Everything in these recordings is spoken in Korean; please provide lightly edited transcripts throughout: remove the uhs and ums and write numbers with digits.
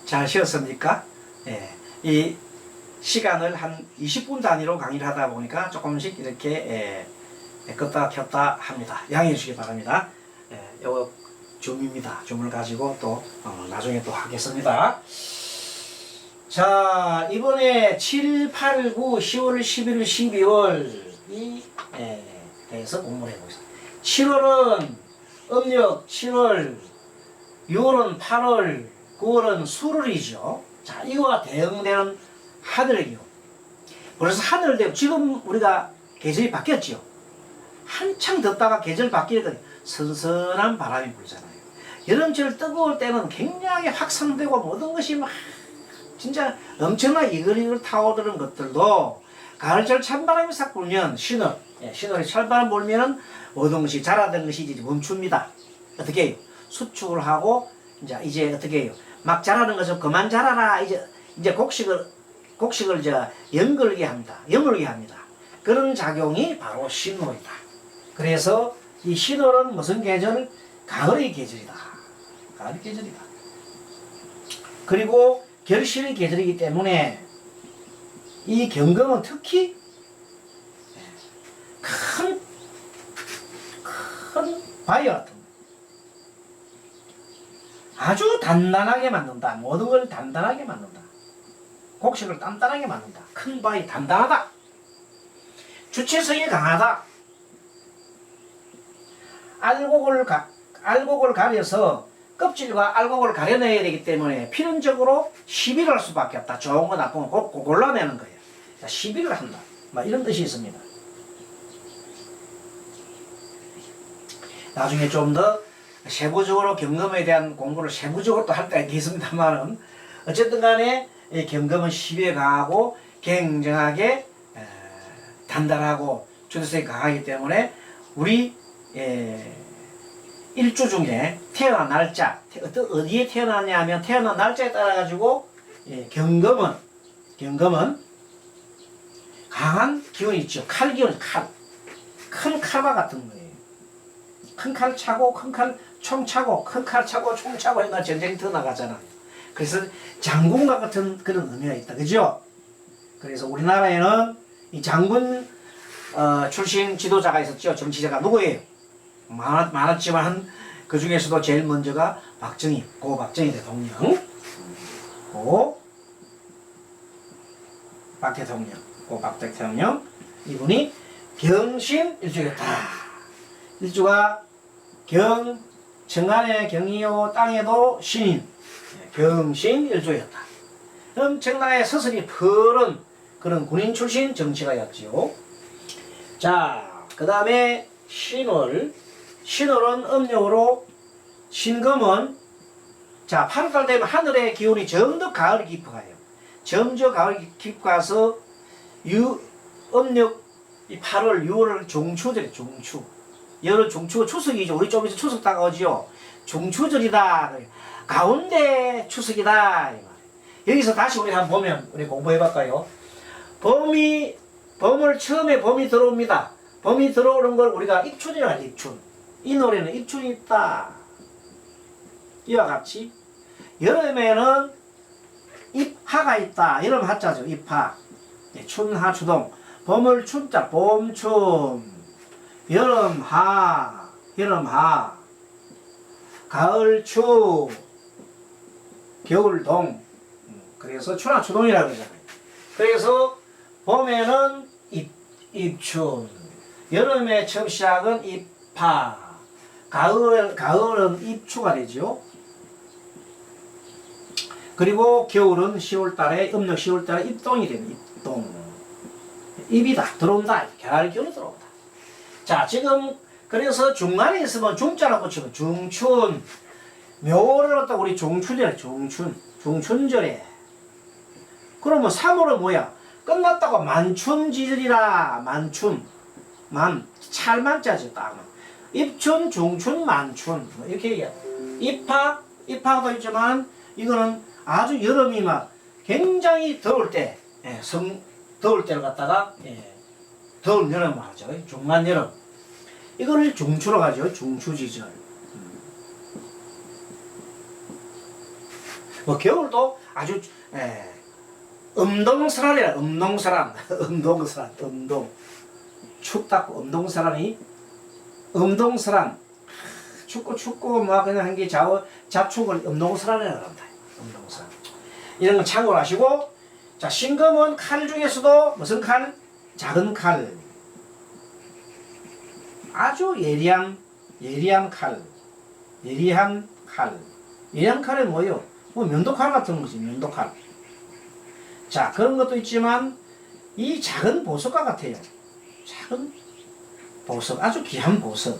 잘 쉬었습니까? 예. 이 시간을 한 20분 단위로 강의를 하다 보니까 조금씩 이렇게 껐다 켰다 합니다. 양해해 주시기 바랍니다. 요거 줌입니다. 줌을 가지고 또 나중에 또 하겠습니다. 자, 이번에 7, 8, 9, 10월, 11, 12월 이 대해서 공부를 해보겠습니다. 7월은 음력 7월, 6월은 8월, 9월은 수월이죠. 자, 이거와 대응되는 하늘의 기운. 그래서 하늘 대응, 지금 우리가 계절이 바뀌었죠. 한창 덥다가 계절 바뀌니까 선선한 바람이 불잖아요. 여름철 뜨거울 때는 굉장히 확산되고 모든 것이 막 진짜 엄청나게 이글이글 타오르는 것들도 가을철 찬바람이 싹 불면 신월에 찬바람 불면은 모든 것이 자라던 것이 이제 멈춥니다. 어떻게 해요? 수축을 하고 이제 어떻게 해요? 막 자라는 것을 그만 자라라. 이제 곡식을 연걸게 합니다. 여물게 합니다. 그런 작용이 바로 신월이다. 그래서 이 신월은 무슨 계절? 가을의 계절이다. 가을의 계절이다. 그리고 결실의 계절이기 때문에 이 경금은 특히 큰 바위와 같은 아주 단단하게 만든다. 모든 걸 단단하게 만든다. 곡식을 단단하게 만든다. 큰 바위 단단하다. 주체성이 강하다. 알곡을 가려서 껍질과 알곡을 가려내야 되기 때문에 필연적으로 시비를 할 수밖에 없다. 좋은 거 나쁜 거 골라내는 거예요. 시비를 한다. 이런 뜻이 있습니다. 나중에 좀 더 세부적으로 경금에 대한 공부를 세부적으로 또 할 때가 있겠습니다만은 어쨌든 간에 이 경금은 시비에 강하고 굉장하게 단단하고 주도성이 강하기 때문에 우리 일주 중에 태어난 날짜, 어디에 태어났냐 하면 태어난 날짜에 따라 가지고 경금은 강한 기운이 있죠. 칼 기운, 큰 칼과 같은 거예요. 큰 칼 차고 큰 칼 총 차고 큰 칼 차고 총 차고 해가 전쟁이 더 나가잖아요. 그래서 장군과 같은 그런 의미가 있다. 그죠? 그래서 우리나라에는 이 장군 출신 지도자가 있었죠. 정치자가 누구예요? 많았지만 그 중에서도 제일 먼저가 고 박정희 대통령. 고 박 대통령. 이분이 경신 일주였다. 일주가 정안의 경이요 땅에도 신인. 경신 일주였다. 엄청나게 서슬이 푸른 그런 군인 출신 정치가였지요. 자, 그 다음에 신월. 신월은 음력으로 신금은 8월달 되면 하늘의 기온이 점점 가을이 깊어 가요. 점점 가을이 깊어 가서 음력 8월, 6월 중추절이 중추. 여름 중추가 추석이죠. 우리 좀 있으면 추석 다가오지요. 중추절이다. 가운데 추석이다. 여기서 다시 우리 한번 보면 우리 공부해볼까요? 봄을 처음에 봄이 들어옵니다. 봄이 들어오는 걸 우리가 입춘이라고 하죠. 입춘. 이 노래는 입춘이 있다. 이와 같이 여름에는 입하가 있다. 여름 하자죠. 입하. 춘하 추동. 봄을 춘자 봄춘. 여름하. 가을 추. 겨울 동. 그래서 춘하 추동이라고 그러잖아요. 그래서 봄에는 입춘. 여름의 처음 시작은 입하. 가을은 입추가 되죠. 그리고 겨울은 10월달에 음력 10월달에 입동이 됩니다. 입동. 입이다. 들어온다. 가을 기운이 들어온다. 자, 지금 그래서 중간에 있으면 중자라고 붙이면 중춘. 묘를 갖다 우리 중춘절에 중춘절에. 그러면 3월은 뭐야? 끝났다고 만춘지절이라. 찰만자죠. 딱. 입춘, 중춘, 만춘. 이렇게 얘기해요. 입하도 있지만 이거는 아주 여름이 막 굉장히 더울 때, 더울 때를 갖다가 더운 여름을 하죠. 중간 여름. 이거를 중추로 가죠. 중추지절. 뭐 겨울도 아주 음동설이라 음동설한 음동설한 음동 춥다고 음동설한이 음동설한 춥고 막 그냥 한 게 자축을 음동설한이라고 한다. 음동설한 이런 건 참고로 하시고 자 신금은 칼 중에서도 무슨 칼? 작은 칼 아주 예리한 칼 예리한 칼이 뭐예요? 뭐 면도칼 같은 거지 면도칼. 자 그런 것도 있지만 이 작은 보석과 같아요. 작은 보석 아주 귀한 보석.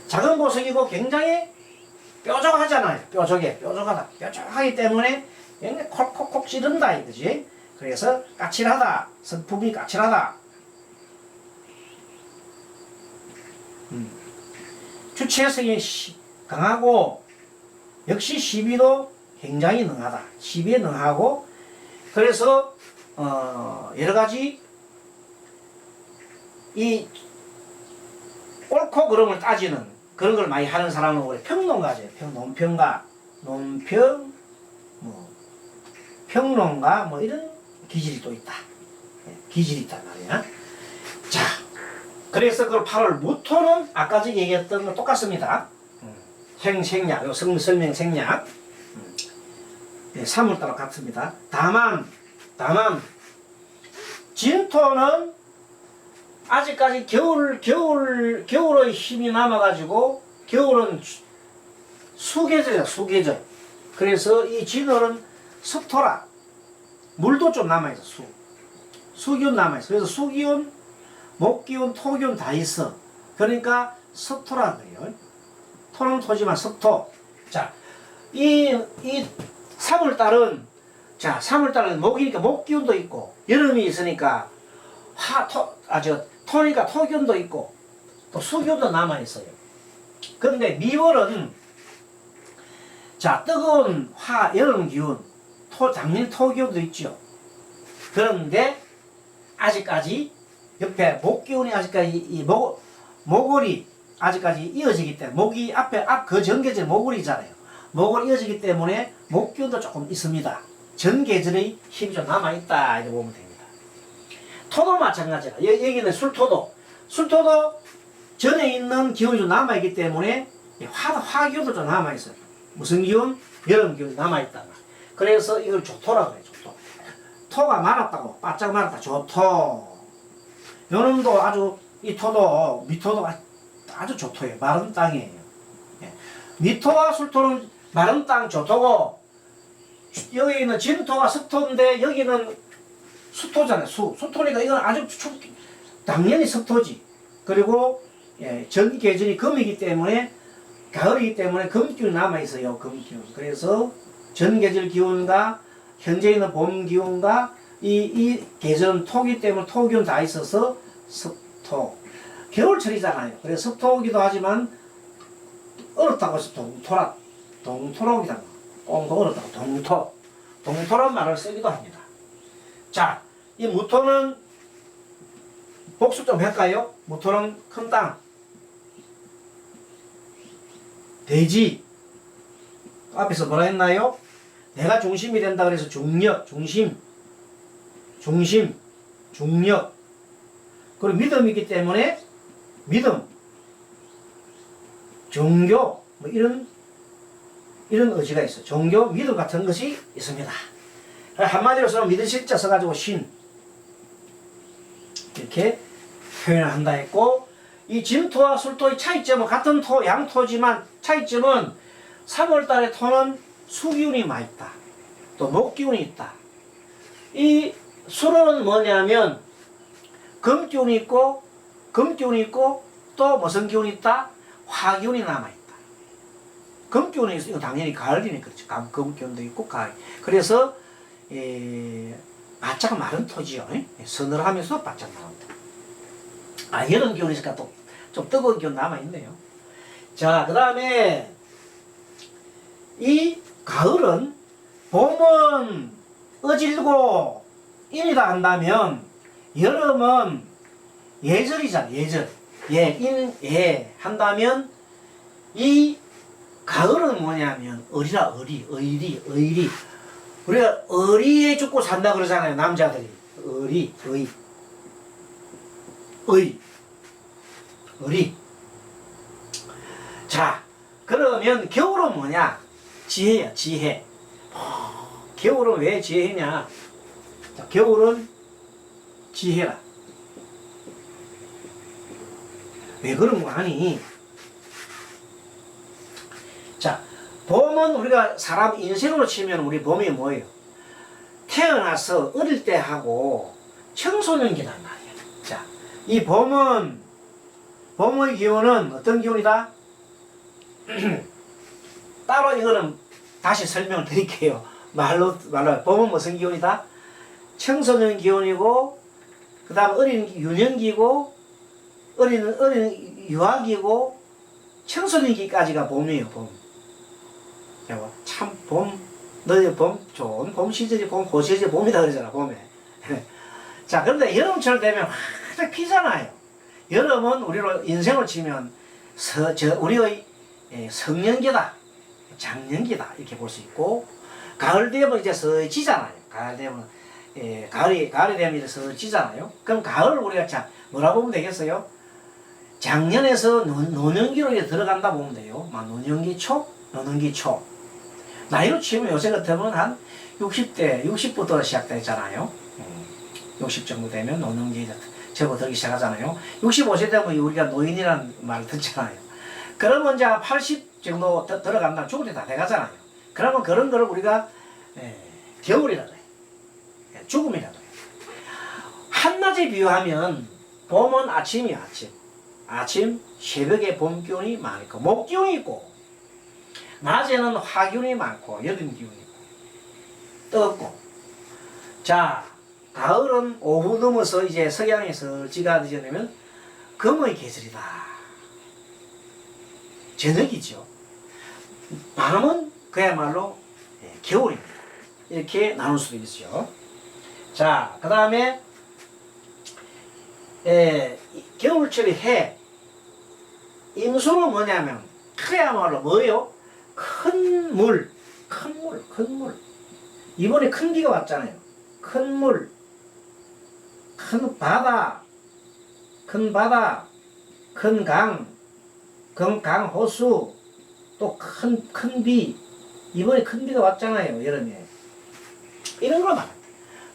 작은 보석이고 굉장히 뾰족하잖아요. 뾰족하기 때문에 굉장히 콕콕콕 찌른다 이거지. 그래서 까칠하다 성품이 까칠하다. 주체성이 강하고 역시 시비도 굉장히 능하다. 시비에 능하고 그래서 여러가지 이 옳고 그름을 따지는 그런 걸 많이 하는 사람은 우리 평론가죠. 논평가, 논평, 평론가 뭐 이런 기질이 또 있다. 기질이 있단 말이야. 자, 그래서 그 8월 무토는 아까 전에 얘기했던 거 똑같습니다. 생략, 설명 생략. 3월달과 같습니다. 다만 진토는 아직까지 겨울의 힘이 남아가지고 겨울은 수계절이야 수계절. 그래서 이 진월은 습토라 물도 좀 남아있어. 수기운 남아있어. 그래서 수기운 목기운 토기운 다 있어. 그러니까 습토라 그래요. 토는 토지만 습토. 자, 이 3월달은 자 3월달은 목이니까 목기운도 있고 여름이 있으니까 토니까 토기운도 있고 또 수기운도 남아있어요. 그런데 미월은 자 뜨거운 여름기운 당연히 토기운도 있죠. 그런데 아직까지 옆에 목기운이 아직까지 목월이 아직까지 이어지기 때문에 목이 그 전계절 목월이잖아요. 목월이 이어지기 때문에 목기운도 조금 있습니다. 전계절의 힘이 좀 남아있다 이렇게 보면 됩니다. 토도 마찬가지라. 여기는 술토도 전에 있는 기운이 좀 남아있기 때문에 화기운도 좀 남아있어요. 무슨 기운? 여름 기운이 남아있다. 그래서 이걸 조토라고 해요. 조토. 토가 말았다고 바짝 말았다. 조토. 요놈도 아주 이 토도 미토도 아주 조토예요. 마른 땅이에요. 미토와 술토는 마른 땅 조토고 여기 있는 진토가 습토인데 여기는 수토잖아요. 수토니까 이건 아주 당연히 습토지. 그리고 전 계절이 금이기 때문에 가을이기 때문에 금기운이 남아있어요. 금기운. 그래서 전 계절 기운과 현재 있는 봄 기운과 이 계절은 토기 때문에 토기운 다 있어서 습토. 겨울철이잖아요. 그래서 습토기도 하지만 얼었다고 해서 동토록이다. 꽁도 얼었다고 동토란 말을 쓰기도 합니다. 자, 이 무토는 복수 좀 할까요? 무토는 큰 땅, 대지. 앞에서 뭐라 했나요? 내가 중심이 된다 그래서 중력, 중력. 그리고 믿음이기 때문에 믿음, 종교, 뭐 이런 의지가 있어. 종교, 믿음 같은 것이 있습니다. 한마디로 써서 믿을 실자 써가지고 신 이렇게 표현을 한다 했고, 이 진토와 술토의 차이점은 같은 토, 양토지만 차이점은 3월달에 토는 수기운이 많이 있다. 또 목기운이 있다. 이 술은 뭐냐면 금기운이 있고 또 무슨 기운이 있다? 화기운이 남아있다. 금기운이 있으니까 당연히 가을이니까 그렇죠. 금기운도 있고 가을. 그래서 바짝 마른 토지요. 서늘하면서 바짝 마른 토. 여름 기운이 있으니까 또 좀 뜨거운 기운 남아있네요. 자, 그 다음에 이 가을은 봄은 어질고 인이다 한다면 여름은 예절이잖아. 예절. 한다면 이 가을은 뭐냐면 을이라 의리. 우리가 의리에 죽고 산다 그러잖아요. 남자들이. 의리. 자, 그러면 겨울은 뭐냐? 지혜야, 지혜. 겨울은 왜 지혜냐? 자, 겨울은 지혜라. 왜 그런 거 아니? 자, 봄은 우리가 사람 인생으로 치면 우리 봄이 뭐예요? 태어나서 어릴 때 하고 청소년기란 말이야. 자, 이 봄의 기운은 어떤 기운이다? 따로 이거는 다시 설명을 드릴게요. 말로 봄은 무슨 기운이다? 청소년 기운이고, 그 다음 어린 유년기고, 어린 유아기고, 청소년기까지가 봄이에요, 봄. 참 너희 좋은 봄 시절이 그 시절이 봄이다 그러잖아, 봄에. 자, 그런데 여름철 되면 확 피잖아요. 여름은 우리로 인생을 치면 우리의 성년기다, 장년기다 이렇게 볼 수 있고, 가을 되면 이제 서지잖아요. 가을 되면 가을이 되면 이제 서지잖아요. 그럼 가을을 우리가 뭐라고 보면 되겠어요? 작년에서 노년기로 이제 들어간다 보면 돼요. 막 노년기 초. 나이로 치면 요새 같으면 한 60부터 시작되잖아요. 60 정도 되면 노년기 접어들기 시작하잖아요. 65세 되면 우리가 노인이라는 말을 듣잖아요. 그러면 이제 80 정도 들어간다면 죽을 때 다 돼가잖아요. 그러면 그런 거를 우리가 겨울이라고 해요. 죽음이라고 해요. 한낮에 비유하면 봄은 아침이야, 아침 새벽에 봄 기운이 많고 목 기운이 있고, 낮에는 화 기운이 많고 여름 기운이 있고 뜨겁고. 자, 가을은 오후 넘어서 이제 석양이 설지가 되면 금의 계절이다. 저녁이죠. 밤은 그야말로 겨울입니다. 이렇게 나눌 수도 있어요. 자, 그 다음에 겨울철의 해, 임수는 뭐냐면 그야말로 뭐예요? 큰 물. 이번에 큰 비가 왔잖아요. 큰 물, 큰 바다, 큰 강, 호수, 또 큰 비. 이번에 큰 비가 왔잖아요, 여름에. 이런 거 말이야.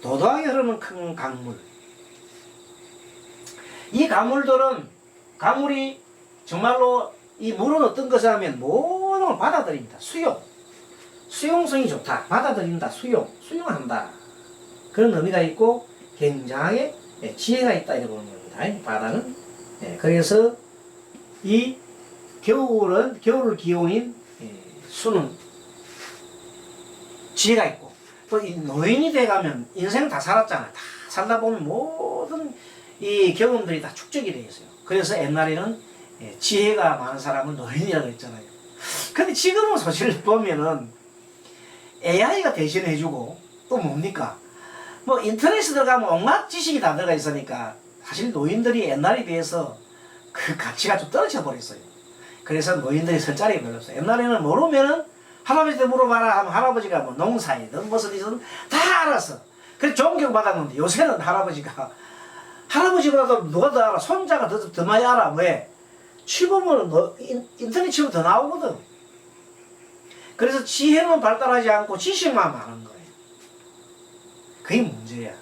도도하게 흐르는 큰 강물. 이 강물이 정말로 이 물은 어떤 것을 하면 모든 걸 받아들입니다. 수용성이 좋다. 받아들인다. 수용한다. 그런 의미가 있고 굉장하게 지혜가 있다 이렇게 보는 겁니다. 바다는. 그래서 이 겨울 기온인 수는 지혜가 있고, 또 이 노인이 돼가면 인생 다 살았잖아요. 다 살다 보면 모든 이 경험들이 다 축적이 되어 있어요. 그래서 옛날에는 지혜가 많은 사람은 노인이라고 했잖아요. 근데 지금은 사실 보면은 AI가 대신해주고 또 뭡니까? 뭐 인터넷에 들어가면 온갖 지식이 다 들어가 있으니까 사실 노인들이 옛날에 비해서 그 가치가 좀 떨어져 버렸어요. 그래서 노인들이 설 자리가 별로 없어요. 옛날에는 모르면은 할아버지한테 물어봐라 하면 할아버지가 뭐 농사이든 무슨 이든 다 알았어. 그래서 좋은 교육 받았는데 요새는 할아버지보다도 누가 더 알아? 손자가 더 많이 알아. 왜? 치보면 인터넷 치면 더 나오거든. 그래서 지혜는 발달하지 않고 지식만 많은 거예요. 그게 문제야.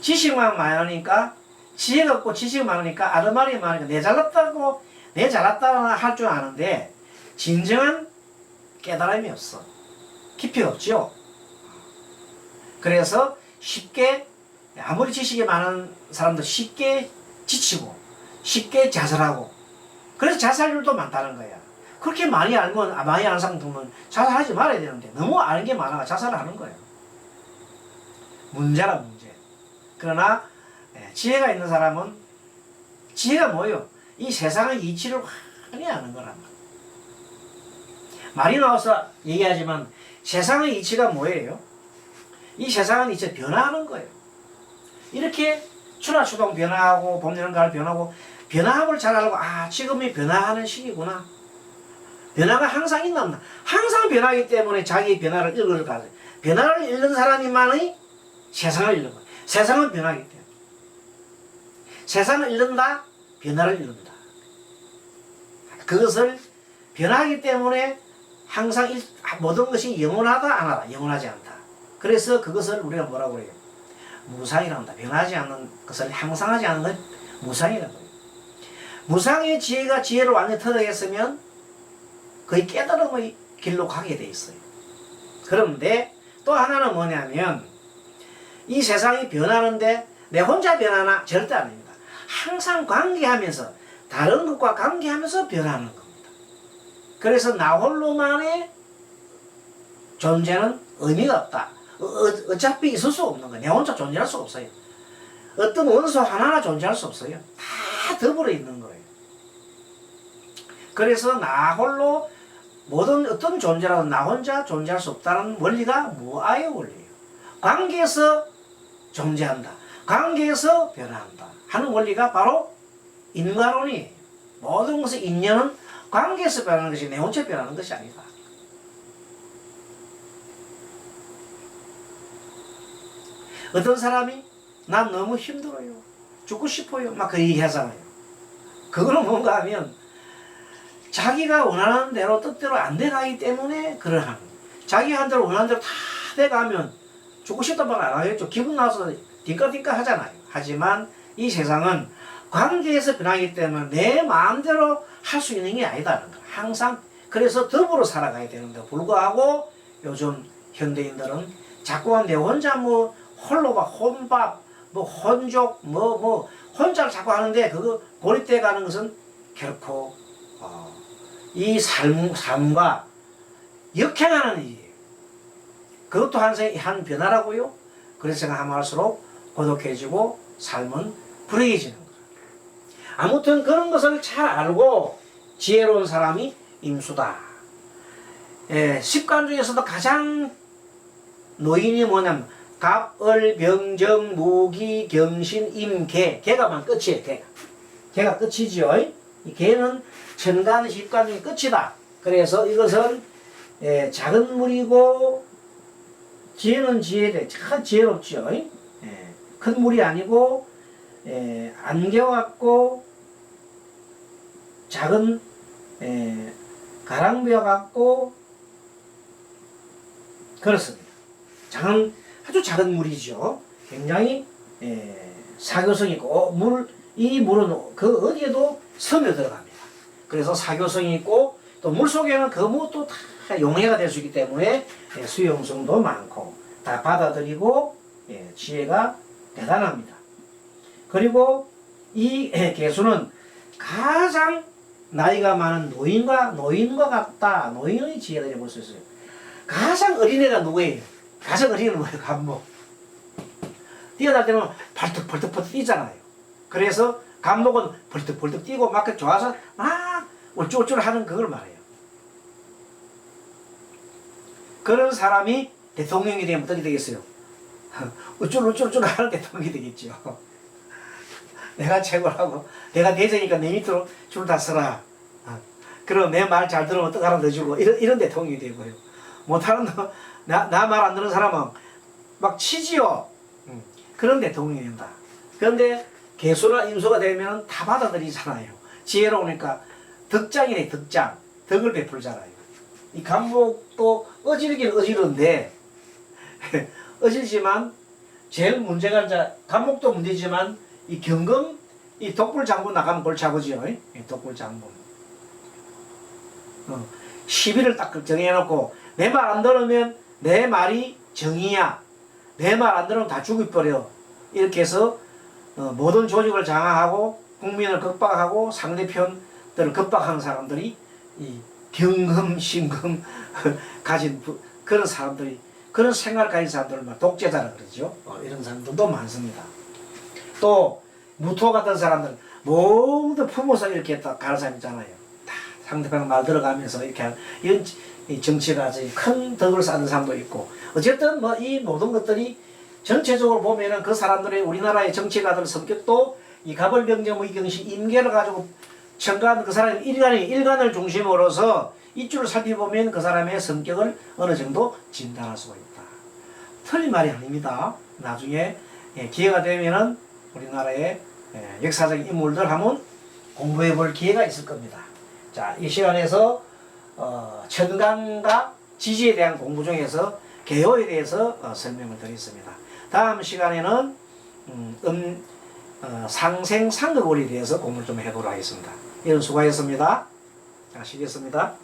지식만 많으니까, 지혜가 없고 지식이 많으니까 아르마리 많으니까 내 잘났다 할 줄 아는데 진정한 깨달음이 없어. 깊이가 없죠. 그래서 쉽게, 아무리 지식이 많은 사람도 쉽게 지치고 쉽게 자살하고, 그래서 자살률도 많다는 거야. 그렇게 많이 아는 사람들은 자살하지 말아야 되는데 너무 아는 게 많아서 자살을 하는 거예요. 문제. 그러나 지혜가 있는 사람은, 지혜가 뭐예요? 이 세상의 이치를 환히 아는 거란 말이에요. 말이 나와서 얘기하지만 세상의 이치가 뭐예요? 이 세상은 이제 변화하는 거예요. 이렇게春夏秋冬 변화하고 봄, 여름, 가을 변하고, 변화함을 잘 알고 지금이 변화하는 시기구나. 변화가 항상 있나 없나? 항상 변하기 때문에 자기 변화를 잃을 가능. 변화를 잃는 사람이만이 세상을 잃는 거예요. 세상은 변하기 때문에. 세상을 잃는다, 변화를 잃는다. 그것을 변하기 때문에 항상 모든 것이 영원하다, 안 하다, 영원하지 않다. 그래서 그것을 우리가 뭐라고 그래요? 무상이라고 한다. 변하지 않는 것을 항상하지 않는 건 무상이라고 해요. 무상의 지혜가 지혜를 완전히 터득했으면 거의 깨달음의 길로 가게 돼 있어요. 그런데 또 하나는 뭐냐면 이 세상이 변하는데 내 혼자 변하나? 절대 아닙니다. 항상 관계하면서 다른 것과 관계하면서 변하는 겁니다. 그래서 나 홀로만의 존재는 의미가 없다. 어차피 있을 수 없는 거예요. 내 혼자 존재할 수 없어요. 어떤 원소 하나하나 존재할 수 없어요. 다 더불어 있는 거예요. 그래서 나 홀로 모든 어떤 존재라도 나 혼자 존재할 수 없다는 원리가 무아의 원리예요. 관계에서 존재한다. 관계에서 변화한다. 하는 원리가 바로 인과론이에요. 모든 것의 인연은 관계에서 변하는 것이 내 혼자 변하는 것이 아니다. 어떤 사람이 난 너무 힘들어요. 죽고 싶어요. 막 그 얘기 하잖아요. 그거는 뭔가 하면 자기가 원하는 대로 뜻대로 안 돼가기 때문에 그러한 자기 한대로 원하는 대로 다 돼가면 죽고 싶단 말 안 하겠죠. 기분 나서 딩까딩까 하잖아요. 하지만 이 세상은 관계에서 변하기 때문에 내 마음대로 할 수 있는 게 아니다는 거예요. 항상 그래서 더불어 살아가야 되는데 불구하고 요즘 현대인들은 자꾸만 내 혼자 뭐 홀로 막 혼밥 뭐 혼족 뭐 혼자를 자꾸 하는데 그거 고립돼 가는 것은 결코 이 삶과 역행하는 일이에요. 그것도 한 변화라고요. 그래서 생각하면 할수록 고독해지고 삶은 불행해지는 거예요. 아무튼 그런 것을 잘 알고 지혜로운 사람이 임수다. 습관 중에서도 가장 노인이 뭐냐면 갑을 병정 무기 경신 임계 개가만 끝이에요. 개가 끝이죠. 이 개는 천간 습관 중에 끝이다. 그래서 이것은 작은 물이고 지혜는 지혜돼. 참 지혜롭죠. 큰 물이 아니고 안개 같고 작은 가랑비와 같고 그렇습니다. 아주 작은 물이죠. 굉장히 사교성이 있고 이 물은 그 어디에도 스며 들어갑니다. 그래서 사교성이 있고 또 물속에는 그 무엇도 다 용해가 될 수 있기 때문에 수용성도 많고 다 받아들이고 지혜가 대단합니다. 그리고 이 개수는 가장 나이가 많은 노인과 같다. 노인의 지혜를 볼 수 있어요. 가장 어린애가 누구예요? 가장 어린애는 뭐예요? 간목. 뛰어날 때는 벌떡벌떡 뛰잖아요. 그래서 간목은 벌떡벌떡 뛰고 막 좋아서 막 울줄울줄 하는 그걸 말해요. 그런 사람이 대통령이 되면 어떻게 되겠어요? 우쭐우쭐 하는 대통령이 되겠죠. 내가 최고라고 내가 대제니까 내 밑으로 줄 다 서라. 그럼 내 말 잘 들으면 떡 하나 더 주고 이런 대통령이 되고요. 못하는 나 말 안 듣는 사람은 막 치지요. 그런 대통령이 된다. 그런데 개수나 임수가 되면 다 받아들이잖아요. 지혜로우니까 덕장이네. 덕을 베풀잖아요. 이 간목도 어지르긴 어지른데 어지르지만 제일 문제가 이제 간목도 문제지만 이 경금 이 독불장군 나가면 골치 아프지요. 독불장군 시비를 딱 정해놓고 내 말 안 들으면 내 말이 정의야. 내 말 안 들으면 다 죽여버려. 이렇게 해서 모든 조직을 장악하고 국민을 겁박하고 상대편들을 겁박하는 사람들이 이 경금, 신금 가진 그런 사람들이 그런 생각을 가진 사람들을 막 독재자라 그러죠. 이런 사람들도 많습니다. 또 무토 같은 사람들 모두 품어서 이렇게 딱 가는 사람 있잖아요. 다 상대방 말 들어가면서 이렇게 하는 이런 정치가 큰 덕을 쌓는 사람도 있고 어쨌든 뭐 이 모든 것들이 전체적으로 보면은 그 사람들의 우리나라의 정치가들 성격도 이 갑을병정 의경시 임계를 가지고 천간 그 사람의 일간을 중심으로서 이주를 살펴보면 그 사람의 성격을 어느 정도 진단할 수가 있다. 틀린 말이 아닙니다. 나중에 기회가 되면은 우리나라의 역사적인 인물들 한번 공부해 볼 기회가 있을 겁니다. 자, 이 시간에서 천간과 지지에 대한 공부 중에서 개요에 대해서 설명을 드리겠습니다. 다음 시간에는 상생상극원에 대해서 공부를 좀 해보도록 하겠습니다. 이런 수고하셨습니다. 자, 쉬겠습니다.